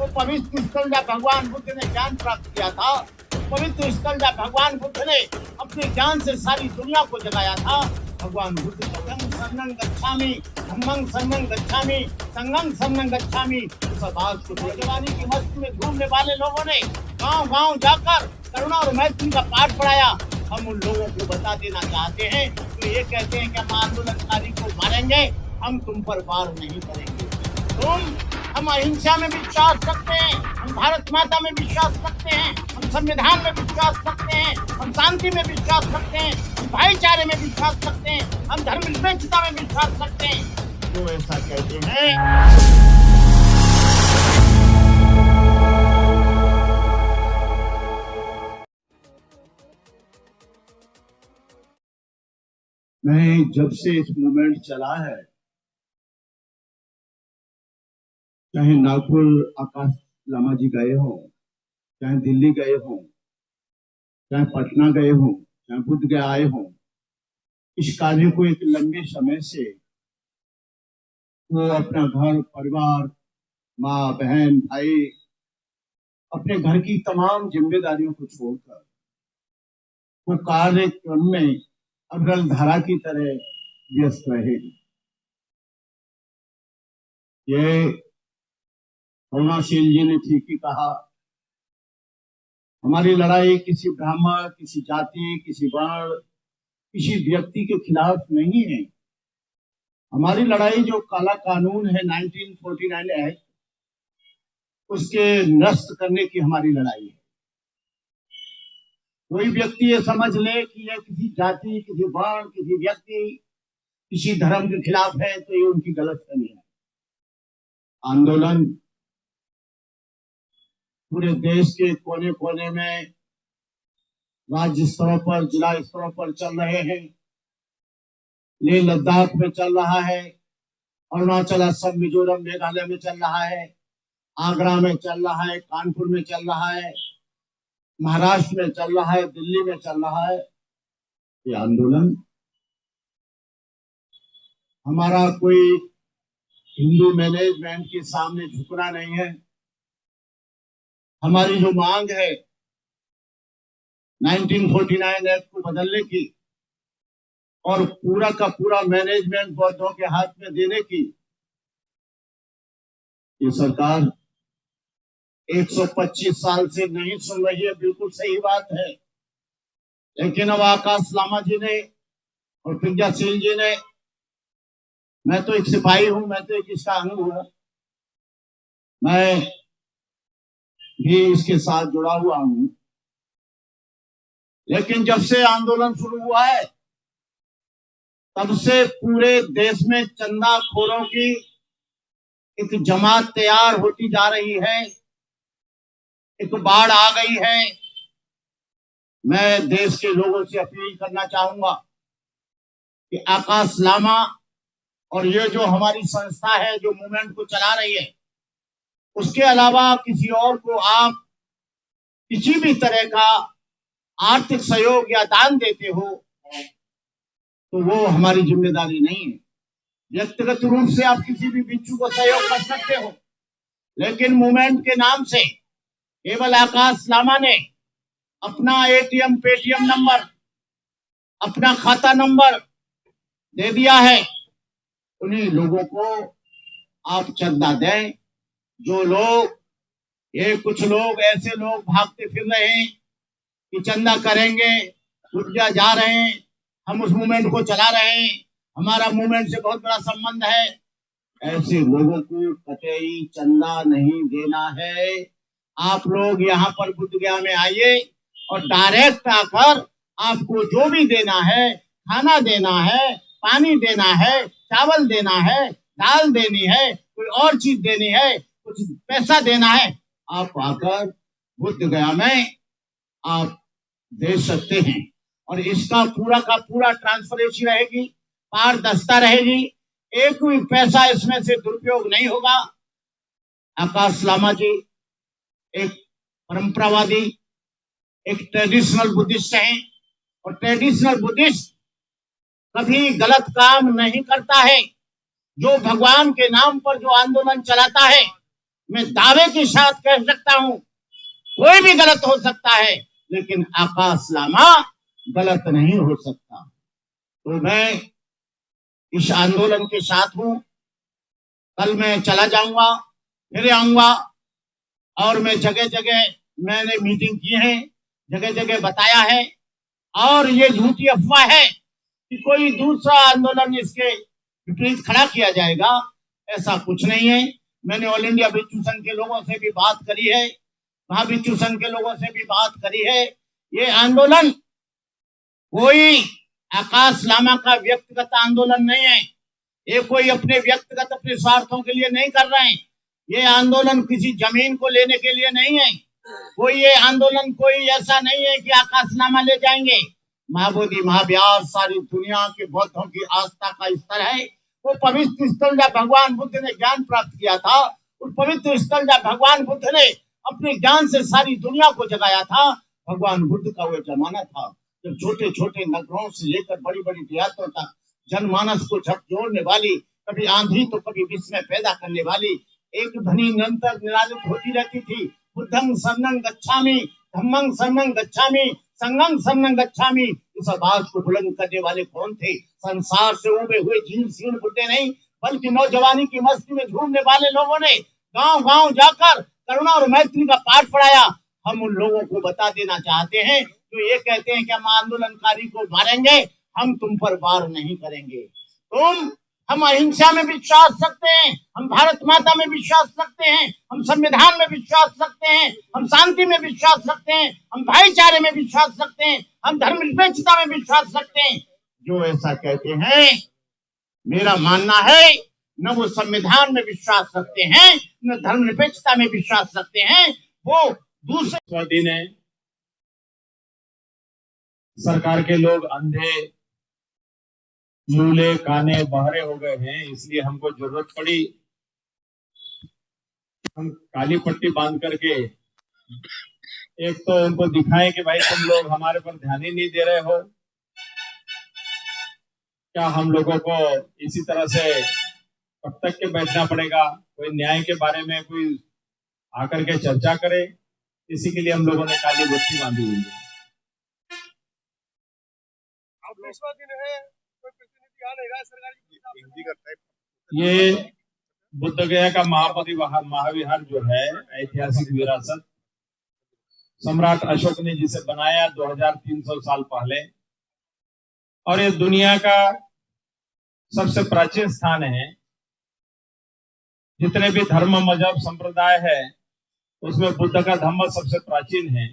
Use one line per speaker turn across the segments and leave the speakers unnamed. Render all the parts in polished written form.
वो पवित्र स्थल जब भगवान बुद्ध ने ज्ञान प्राप्त किया था, पवित्र स्थल जब भगवान बुद्ध ने अपने ज्ञान से सारी दुनिया को जगाया था, भगवान बुद्ध शरणं गच्छामि, धम्मं शरणं गच्छामि, संघं शरणं गच्छामि, इस बात को जवानी की मस्ती में घूमने वाले लोगों ने गांव-गांव जाकर करुणा और मैत्री का पाठ पढ़ाया। हम उन लोगों को बता देना चाहते हैं तो ये कहते हैं कि हम आंदोलनकारी को मारेंगे, हम तुम पर वार नहीं करेंगे। हम अहिंसा में विश्वास रखते हैं, हम भारत माता में विश्वास रखते हैं, हम संविधान में विश्वास रखते हैं, हम शांति में विश्वास रखते हैं, हम भाईचारे में विश्वास रखते हैं, हम धर्मनिरपेक्षता में विश्वास रखते हैं। जो ऐसा कहते हैं, मैं जब से इस मूवमेंट चला है, चाहे नागपुर आकाश लामा जी गए हो, चाहे दिल्ली गए हो, चाहे पटना गए हो, चाहे बुद्ध गया आए हो, इस कार्य को एक लंबे समय से वो अपना घर परिवार, माँ बहन भाई, अपने घर की तमाम जिम्मेदारियों को छोड़कर वो कार्यक्रम में अविरल धारा की तरह व्यस्त रहेगी। ये करुणाशील जी ने ठीक ही कहा, हमारी लड़ाई किसी ब्राह्मण, किसी जाति, किसी वर्ण, किसी व्यक्ति के खिलाफ नहीं है। हमारी लड़ाई जो काला कानून है 1949 एक्ट, उसके नष्ट करने की हमारी लड़ाई है। कोई व्यक्ति ये समझ ले कि यह किसी जाति, किसी वर्ण, किसी व्यक्ति, किसी धर्म के खिलाफ है तो ये उनकी गलतफहमी है। आंदोलन पूरे देश के कोने कोने में, राज्य स्तरों पर, जिला स्तरों पर चल रहे हैं। लेह लद्दाख में चल रहा है, अरुणाचल, असम, मिजोरम, मेघालय में चल रहा है, आगरा में चल रहा है, कानपुर में चल रहा है, महाराष्ट्र में चल रहा है, दिल्ली में चल रहा है। ये आंदोलन हमारा कोई हिंदू मैनेजमेंट के सामने झुकना नहीं है। हमारी जो मांग है 1949 एक्ट को बदलने की और पूरा का पूरा मैनेजमेंट बौद्धों के हाथ में देने की, ये सरकार 125 साल से नहीं सुन रही है, बिल्कुल सही बात है। लेकिन अब आकाश लामा जी ने और प्रज्ञाशील जी ने, मैं तो एक सिपाही हूं, मैं तो एक इसका अंग हूं, मैं भी इसके साथ जुड़ा हुआ हूं। लेकिन जब से आंदोलन शुरू हुआ है तब से पूरे देश में चंदाखोरों की एक जमात तैयार होती जा रही है, एक बाढ़ आ गई है। मैं देश के लोगों से अपील करना चाहूंगा कि आकाश लामा और ये जो हमारी संस्था है जो मूवमेंट को चला रही है, उसके अलावा किसी और को आप किसी भी तरह का आर्थिक सहयोग या दान देते हो तो वो हमारी जिम्मेदारी नहीं है। व्यक्तिगत रूप से आप किसी भी बिच्छू को सहयोग कर सकते हो, लेकिन मूवमेंट के नाम से केवल आकाश लामा ने अपना एटीएम, पेटीएम नंबर, अपना खाता नंबर दे दिया है। उन्हीं लोगों को आप चंदा दें। जो लोग, ये कुछ लोग ऐसे लोग भागते फिर रहे हैं कि चंदा करेंगे, ऊर्जा जा रहे हैं, हम उस मूवमेंट को चला रहे हैं, हमारा मूवमेंट से बहुत बड़ा संबंध है, ऐसे लोगों को कतई चंदा नहीं देना है। आप लोग यहाँ पर बुद्ध गया में आइए और डायरेक्ट आकर आपको जो भी देना है, खाना देना है, पानी देना है, चावल देना है, दाल देनी है, कोई और चीज देनी है, कुछ पैसा देना है, आप आकर बुद्ध गया में आप दे सकते हैं। और इसका पूरा का पूरा ट्रांसपेरेंसी रहेगी, पारदर्शिता रहेगी, एक भी पैसा इसमें से दुरुपयोग नहीं होगा। आकाश लामा जी एक परंपरावादी, एक ट्रेडिशनल बुद्धिस्ट हैं और ट्रेडिशनल बुद्धिस्ट कभी गलत काम नहीं करता है। जो भगवान के नाम पर जो आंदोलन चलाता है मैं दावे के साथ कह सकता हूं, कोई भी गलत हो सकता है, लेकिन आकाश लामा गलत नहीं हो सकता। तो मैं इस आंदोलन के साथ हूं। कल मैं चला जाऊंगा, फिर आऊंगा, और मैं जगह जगह मैंने मीटिंग की है, जगह जगह बताया है। और ये झूठी अफवाह है कि कोई दूसरा आंदोलन इसके विपरीत खड़ा किया जाएगा, ऐसा कुछ नहीं है। मैंने ऑल इंडिया भिक्षु संघ के लोगों से भी बात करी है, महाभिक्षु संघ के लोगों से भी बात करी है। ये आंदोलन कोई आकाश लामा का व्यक्तिगत आंदोलन नहीं है। ये कोई अपने व्यक्तिगत अपने स्वार्थों के लिए नहीं कर रहे हैं। ये आंदोलन किसी जमीन को लेने के लिए नहीं है। कोई ये आंदोलन कोई ऐसा नहीं है कि आकाशनामा ले जाएंगे। महाबोधि महाव्यास सारी दुनिया के बौद्धों की आस्था का स्तर है। वो पवित्र स्थल जब भगवान बुद्ध ने ज्ञान प्राप्त किया था, उस पवित्र स्थल जब भगवान बुद्ध ने अपने ज्ञान से सारी दुनिया को जगाया था, भगवान बुद्ध का वो जमाना था जब छोटे छोटे नगरों से लेकर बड़ी बड़ी देहातों तक जनमानस को झकझोरने वाली, कभी आंधी तो कभी विस्मय पैदा करने वाली एक ध्वनि निरंतर निरालित होती रहती थी। बुद्धं शरणं गच्छामि, धम्मं शरणं गच्छामि, संघं शरणं गच्छामि। इस आवाज को बुलंद करने वाले कौन थे? संसार से उबे हुए जीर्ण शीर्ण बुड्ढे नहीं, बल्कि नौजवानी की मस्ती में झूमने वाले लोगों ने गांव गांव जाकर करुणा और मैत्री का पाठ पढ़ाया। हम उन लोगों को बता देना चाहते हैं जो ये कहते हैं कि हम आंदोलनकारी को मारेंगे, हम तुम पर वार नहीं करेंगे। हम अहिंसा में विश्वास रखते हैं, हम भारत माता में विश्वास रखते हैं, हम संविधान में विश्वास रखते हैं, हम शांति में विश्वास रखते हैं, हम भाईचारे में विश्वास रखते हैं, हम धर्मनिरपेक्षता में विश्वास रखते हैं। जो ऐसा कहते हैं, मेरा मानना है न वो संविधान में विश्वास रखते हैं, न धर्मनिरपेक्षता में विश्वास रखते हैं, वो दूसरे
दिन है। सरकार के लोग अंधे लूले काने बहरे हो गए हैं, इसलिए हमको जरूरत पड़ी हम काली पट्टी बांध करके एक तो उनको दिखाएं कि भाई तुम लोग हमारे पर ध्यान ही नहीं दे रहे हो। क्या हम लोगों को इसी तरह से कब तक के बैठना पड़ेगा? कोई न्याय के बारे में कोई आकर के चर्चा करे, इसी के लिए हम लोगों ने काली पट्टी बांधी हुई है। ये बुद्ध गया का महाबोधि महाविहार जो है ऐतिहासिक विरासत, सम्राट अशोक ने जिसे बनाया 2300 साल पहले, और ये दुनिया का सबसे प्राचीन स्थान है। जितने भी धर्म मजहब संप्रदाय है उसमें बुद्ध का धम्म सबसे प्राचीन है।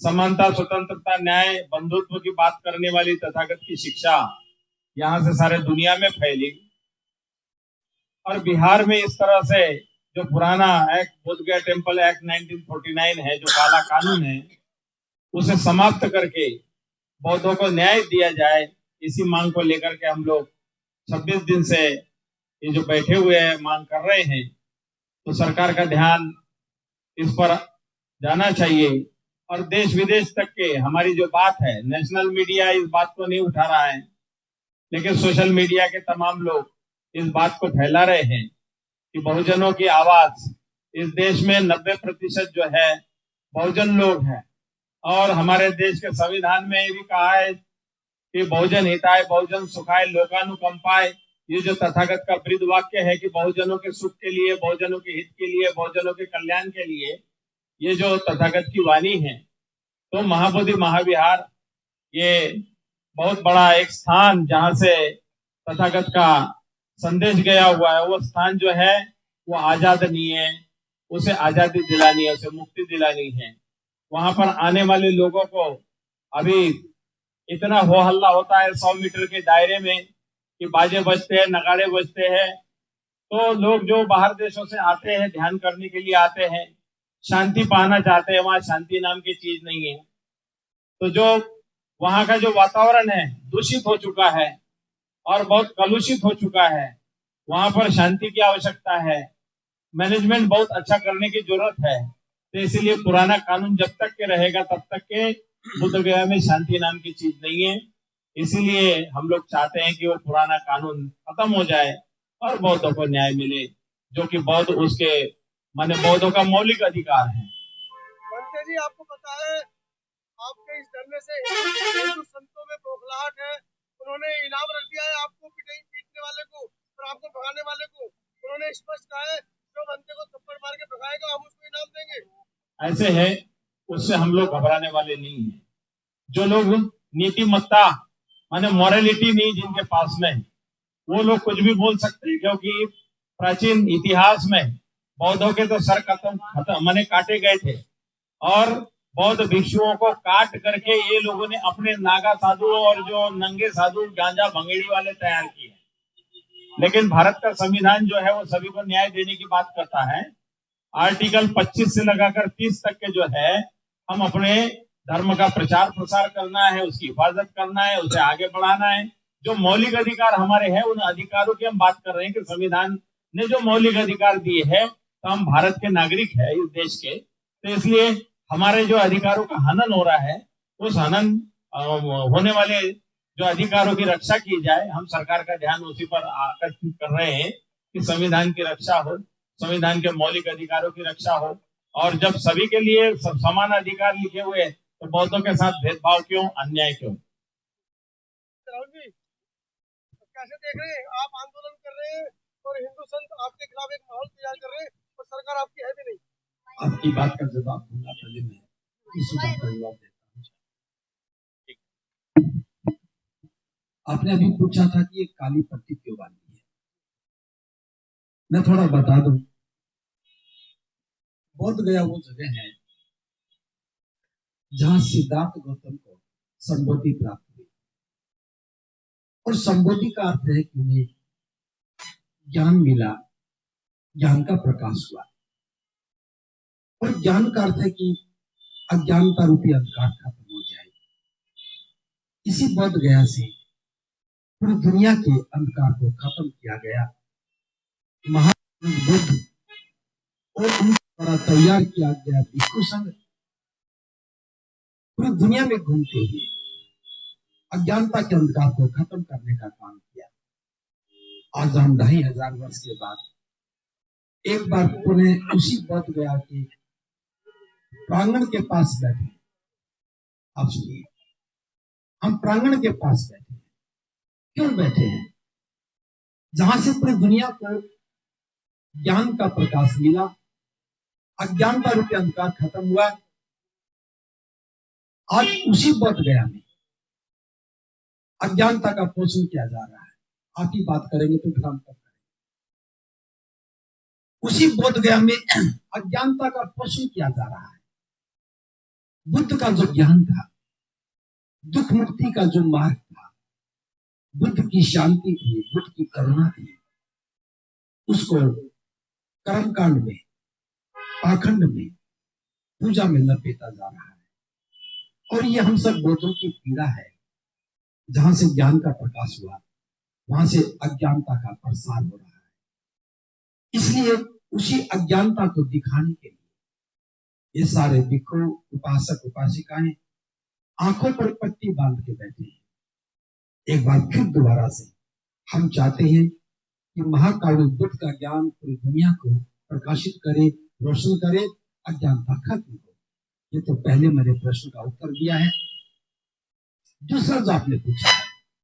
समानता, स्वतंत्रता, न्याय, बंधुत्व की बात करने वाली तथागत की शिक्षा यहाँ से सारे दुनिया में फैली। और बिहार में इस तरह से जो पुराना एक्ट बोध गया टेम्पल एक्ट 1949 है, जो काला कानून है, उसे समाप्त करके बौद्धों को न्याय दिया जाए, इसी मांग को लेकर के हम लोग 26 दिन से ये जो बैठे हुए हैं मांग कर रहे हैं। तो सरकार का ध्यान इस पर जाना चाहिए और देश विदेश तक के हमारी जो बात है, नेशनल मीडिया इस बात को नहीं उठा रहा है, लेकिन सोशल मीडिया के तमाम लोग इस बात को फैला रहे हैं कि बहुजनों की आवाज इस देश में 90% जो है बहुजन लोग हैं। और हमारे देश के संविधान में भी कहा है कि बहुजन हिताय बहुजन सुखाय लोकानुकंपाय। ये जो तथागत का ब्रीद वाक्य है कि बहुजनों के सुख के लिए, बहुजनों के हित के लिए, बहुजनों के कल्याण के लिए, ये जो तथागत की वाणी है, तो महाबोधि महाविहार ये बहुत बड़ा एक स्थान जहां से तथागत का संदेश गया हुआ है। वो स्थान जो है वो आजाद नहीं है, उसे आजादी दिलानी है, उसे मुक्ति दिलानी है। वहां पर आने वाले लोगों को अभी इतना हो हल्ला होता है 100 मीटर के दायरे में कि बाजे बजते हैं, नगाड़े बजते हैं। तो लोग जो बाहर देशों से आते हैं, ध्यान करने के लिए आते हैं, शांति पाना चाहते हैं, वहां शांति नाम की चीज नहीं है। तो जो वहां का जो वातावरण है दूषित हो चुका है और बहुत कलुषित हो चुका है, वहां पर शांति की आवश्यकता है, मैनेजमेंट बहुत अच्छा करने की जरूरत है। तो इसीलिए पुराना कानून जब तक के रहेगा तब तक के बुद्ध गया में शांति नाम की चीज नहीं है। इसीलिए हम लोग चाहते हैं कि वो पुराना कानून खत्म हो जाए और बौद्धों को न्याय मिले, जो कि बौद्ध उसके माने बौद्धों का मौलिक अधिकार है।
बनते जी, आपको पता है आपके इस धरने से हिंदू संतों में बौखलाहट है। उन्होंने इनाम रख दिया है आपको, पीटने वाले को और आपको भगाने वाले को। उन्होंने स्पष्ट कहा है जो बनते को थप्पड़ मार के भगाएगा हम उसको इनाम देंगे।
ऐसे है, उससे हम लोग घबराने वाले नहीं है। जो लोग नीतिमत्ता माने मॉरलिटी नहीं जिनके पास में, वो लोग कुछ भी बोल सकते हैं, क्योंकि प्राचीन इतिहास में बौद्धों के तो सर खत्म माने काटे गए थे और बौद्ध भिक्षुओं को काट करके ये लोगों ने अपने नागा साधु और जो नंगे साधु गांजा भंगेड़ी वाले तैयार किए। लेकिन भारत का संविधान जो है वो सभी को न्याय देने की बात करता है। आर्टिकल 25 से लगाकर 30 तक के जो है, हम अपने धर्म का प्रचार प्रसार करना है, उसकी हिफाजत करना है, उसे आगे बढ़ाना है। जो मौलिक अधिकार हमारे हैं उन अधिकारों की हम बात कर रहे हैं कि संविधान ने जो मौलिक अधिकार दिए हैं, तो हम भारत के नागरिक है इस देश के, तो इसलिए हमारे जो अधिकारों का हनन हो रहा है, उस हनन होने वाले जो अधिकारों की रक्षा की जाए, हम सरकार का ध्यान उसी पर आकर्षित कर रहे हैं कि संविधान की रक्षा हो, संविधान के मौलिक अधिकारों की रक्षा हो। और जब सभी के लिए समान अधिकार लिखे हुए, तो बौद्धों के साथ भेदभाव क्यों, अन्याय क्यों?
राहुल जी, कैसे देख रहे हैं आप? आंदोलन कर रहे हैं और हिंदू संत आपके खिलाफ एक माहौल तैयार कर रहे हैं और सरकार आपकी है भी नहीं।
आपकी बात का जवाब दूंगा, पहले मैं इसी बात का जवाब देता हूँ। आपने अभी पूछा था कि ये काली पट्टी क्यों बांधी है। मैं थोड़ा बता दूं, बोध गया वो जगह है जहां सिद्धार्थ गौतम को संबोधि प्राप्त हुई, और संबोधि का अर्थ है कि उन्हें ज्ञान मिला, ज्ञान का प्रकाश हुआ, और ज्ञान का अर्थ है कि अज्ञानता रूपी अंधकार खत्म हो जाए। इसी बोध गया से पूरी दुनिया के अंधकार को खत्म किया गया। महान बुद्ध और उनके द्वारा तैयार किया गया भिक्षु संघ पूरी दुनिया में घूमते हुए अज्ञानता के अंधकार को खत्म करने का काम किया। आज हम 2500 वर्ष के बाद एक बार पुनः उसी बोध गया के प्रांगण के पास बैठे। आप सुनिए, हम प्रांगण के पास बैठे हैं। क्यों बैठे हैं? जहां से पूरी दुनिया को ज्ञान का प्रकाश मिला, अज्ञानता रूपी अंधकार खत्म हुआ। आज उसी बोध गया में अज्ञानता का पोषण किया जा रहा है। आप ही बात करेंगे तो फिर हम कब करेंगे? उसी बोध गया में अज्ञानता का पोषण किया जा रहा है। बुद्ध का जो ज्ञान था, दुख मुक्ति का जो मार्ग था, बुद्ध की शांति थी, बुद्ध की करुणा थी, उसको कर्मकांड में, पाखंड में, पूजा में लपेटा जा रहा है। और ये हम सब बौद्धों की पीड़ा है। जहां से ज्ञान का प्रकाश हुआ, वहां से अज्ञानता का प्रसार हो रहा है। इसलिए उसी अज्ञानता को दिखाने के लिए ये सारे भिक्षु, उपासक, उपासिकाएं आंखों पर पट्टी बांध के बैठे हैं। एक बार फिर दोबारा से हम चाहते हैं कि महाकारुणिक बुद्ध का ज्ञान पूरी दुनिया को प्रकाशित करे, रोशन करे, अज्ञानता खत्म हो। ये तो पहले मैंने प्रश्न का उत्तर दिया है। दूसरा जो आपने पूछा है